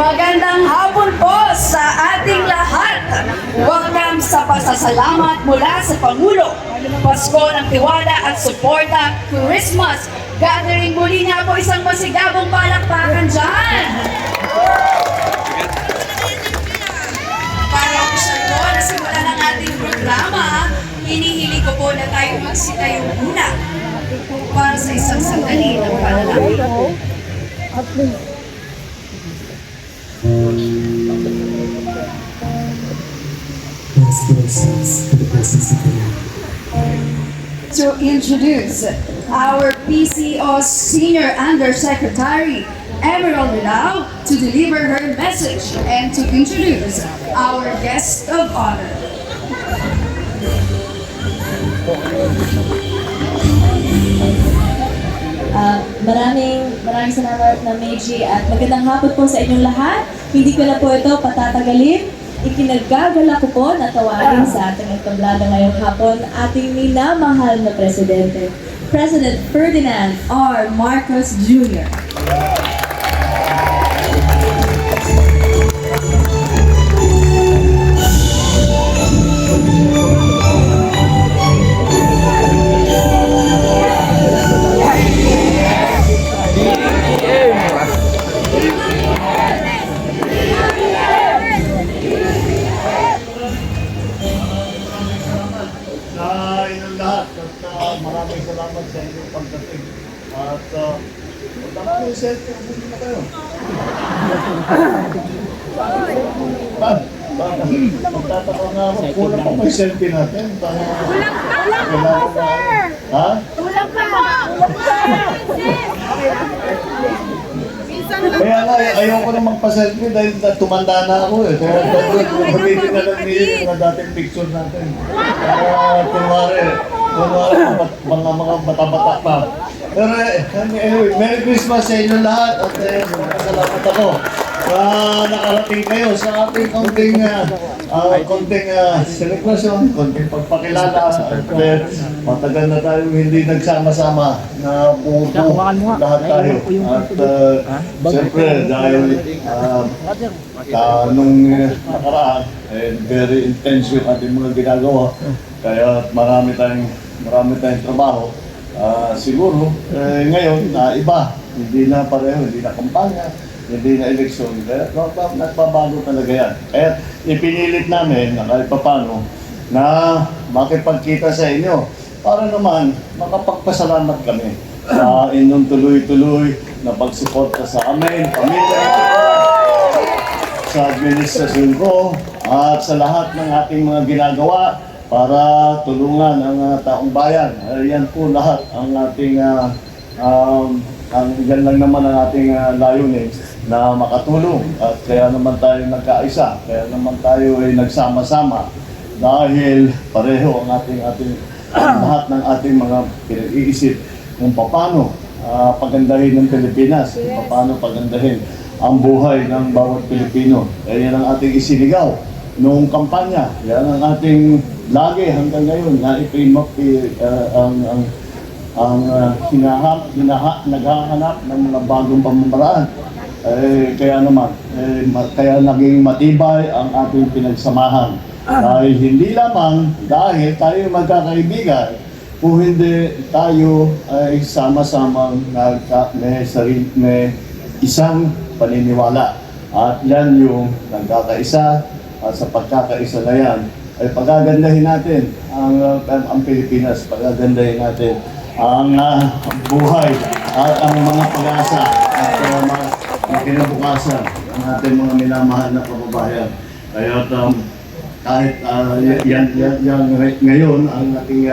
Magandang hapon po sa ating lahat. Welcome sa pasasalamat mula sa Pangulo. Pasko ng tiwala at suporta, Christmas gathering. Muli nga po isang masigabong palakpakan dyan. Para opisyal po na simulan ang ating programa, hinihiling ko po na tayo magsitayo muna para sa isang sandali ng panalangin. To introduce our PCO Senior Undersecretary, Emerald Bilao, to deliver her message and to introduce our guest of honor. Maraming salamat na Meiji at magandang hapon po sa inyong lahat. Hindi ko na po ito patatagalin. Ikinagagala ko po na tawagin sa ating entablado ngayong hapon ating minamahal na Presidente, President Ferdinand R. Marcos Jr. Maraming salamat sa inyong pagdating. At punta na kayo, selfie. Punta na kayo. Magtataka nga ako. Kulang pa may selfie natin. Kulang pa, sir! Ha? Kulang pa! Kaya nga, ayoko na magpa-selfie dahil tumanda na ako eh. Kaya pag-ibig na lang niyo yung mga dating picture natin. Kunwari, mga bata-bata pa. Pero anyway, Merry Christmas sa inyo lahat at salamat ako. Nakarating kayo sa ating konting celebration, konting pagpakilala at matagal na tayo hindi nagsama-sama na buo lahat tayo. At siyempre dahil nung nakaraan, very intense yung ating mga ginagawa. Kaya marami tayong trabaho. Siguro, ngayon, iba. Hindi na pareho, hindi na kampanya, hindi na eleksyon. Kaya nagbabago talaga yan. Kaya ipinilit namin na kahit papano na makipagkita sa inyo para naman makapagpasalamat kami sa inyong tuloy-tuloy na pagsuporta sa amin, pamilya, sa administrasyon ko, at sa lahat ng ating mga ginagawa para tulungan ang taong bayan. Yan po lahat ang ating yan lang naman ang ating layunin na makatulong. At kaya naman tayo nagkaisa, kaya naman tayo ay nagsama-sama dahil pareho ang ating lahat ng ating mga pinag-iisip kung paano pagandahin ng Pilipinas, kung paano pagandahin ang buhay ng bawat Pilipino. Yan ang ating isinigaw noong kampanya. Yan ang ating lagi hanggang ngayon na naghahanap ng mga bagong pamamaraan. Kaya naman, kaya naging matibay ang ating pinagsamahan. Dahil hindi lamang dahil tayo magkakaibigan, kung hindi tayo ay sama-samang may isang paniniwala. At yan yung nagkakaisa, at sa pagkakaisa na yan, ay pagagandahin natin ang Pilipinas, pagagandahin natin ang buhay at ang mga pag-asa at mga kinabukasan ng ating mga minamahal na kababayan. Kaya kahit yan ngayon ang ating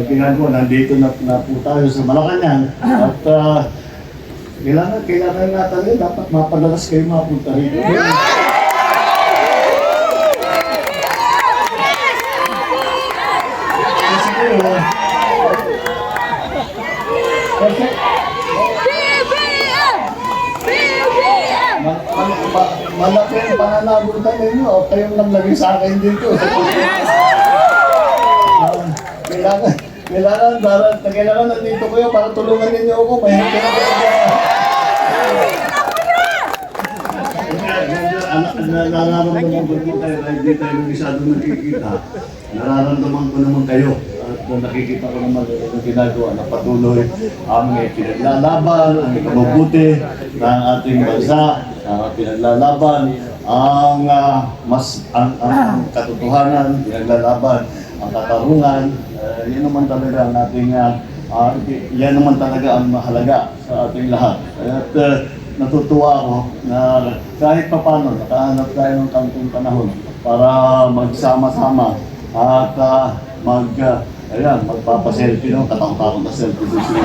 ginagawa, nandito na po tayo sa Malacanang at kailangan natin yun, dapat mapadalas kayo mapunta rito. Malaki ang pananagutan ninyo o kayong namlagay sa akin dito. Kailangan nandito kayo para tulungan ninyo ako. Mahirap ka na kayo. nararamdaman ko po tayo na hindi tayo masyadong nakikita. Nararamdaman ko naman kayo. At nakikita ko naman yung ginagawa na patuloy ang pinaglalaban, ang ikabubuti ng ating bansa, pinaglalaban ang ang katotohanan, pinaglalaban ang katarungan. Yan naman talaga ang ating yan naman talaga ang mahalaga sa ating lahat. At natutuwa ako na kahit papano nakahanap tayo ng kantong panahon para magsama-sama at magpapaselfie, no? Katakot-takot na selfie sa sila.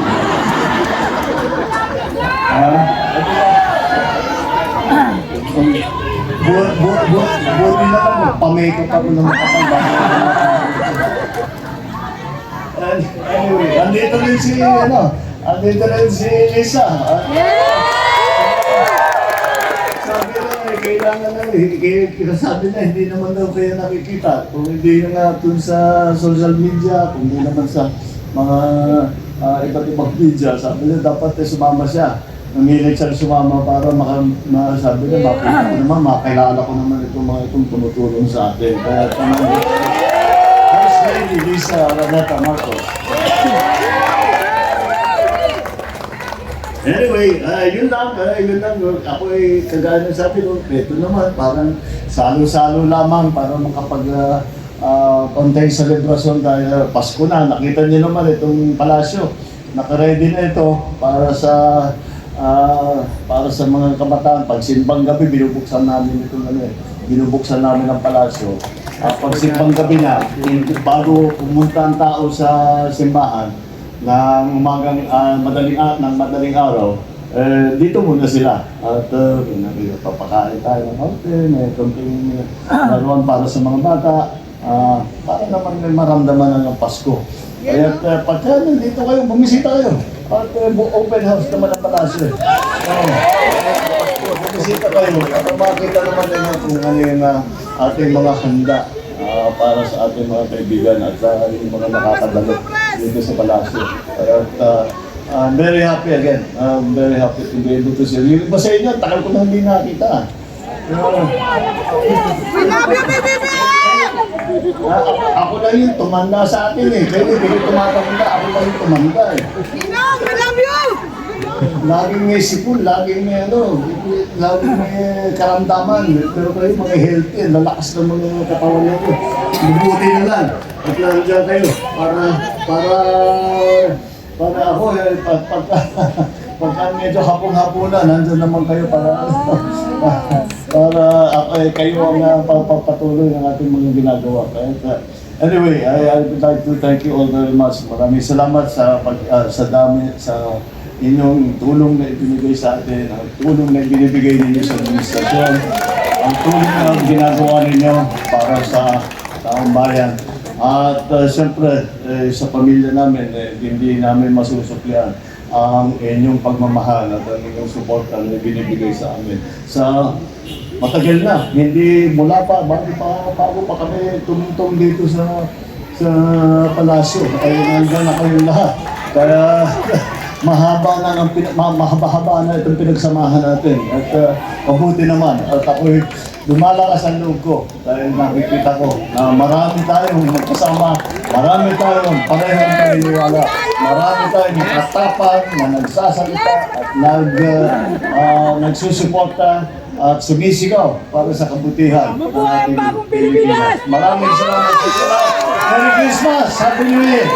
Buti na lang, magpa-makeup ako ng makapal. Anyway, andito rin si Lisa. Sabi na, kailangan na sabi na, hindi naman daw kayo nakikita. Kung hindi na nga dun sa social media, kung hindi naman sa mga iba't ibang media, sabi na dapat sumama siya. Namilit siya sumama para sabi na, makita ko naman, makilala ko naman itong tumutulong sa atin. Kaya First Lady Lisa Araneta Marcos. Anyway, yun lang. Ako ay kagaya ng sabi ko, ito naman, parang salo-salo lamang para konting selebrasyon dahil Pasko na. Nakita niyo naman itong palasyo. Nakaready na ito para sa mga kabataan. Pag simbang gabi, binubuksan namin binubuksan namin ang palasyo. Pag simbang gabi na, bago pumunta ang tao sa simbahan, ng madaling araw, dito muna sila. At papakain tayo ng kaunti, may konting laruan para sa mga bata, para naman may maramdaman ng Pasko. Kaya pagka nandito kayo, bumisita kayo. At open house naman ang palasyo. Bumisita kayo, at makita naman ninyo kung ano yung ating mga handa para sa ating mga kaibigan at yung mga nakakadalo dito sa palasyo. At I'm very happy again. I'm very happy to be able to see you. Iba sa inyo, tagal ko na hindi nakita. Ako lang yung tumanda sa atin eh. Kayo hindi tumatanda, ako lang yung tumanda eh. I love you! Laging may sipon, laging may laging may karamdaman. Pero kayo mga healthy, lalakas ng mga katawan nyo. Mabuti na lang. At nandiyan kayo para ako, pagka medyo hapon-hapunan, nandiyan naman kayo para kayo ang papatuloy ng ating mga ginagawa. Anyway, I would like to thank you all very much. Maraming salamat sa dami, sa inyong tulong na ibinigay sa atin, ang tulong na ibinibigay ninyo sa administrasyon, ang tulong na ginagawa ninyo para sa taong bayan. At siyempre, sa pamilya namin, hindi namin masusuklian ang inyong pagmamahal at ang inyong suporta na binibigay sa amin. Sa matagal na, hindi mula pa, bago pa kami tumutong dito sa palasyo. Ay nandiyan na kayong lahat. Kaya mahaba-haba na itong pinagsamahan natin. At mabuti naman. At ako'y lumalakas ang loob ko dahil nakikita ko na marami tayong magkasama, marami tayong parehong paniniwala, marami tayong katapang na nagsasalita at nagsusuporta at sumisigaw para sa kabutihan ng ating Pilipinas. Maraming salamat sa lahat. Merry Christmas! Happy New Year!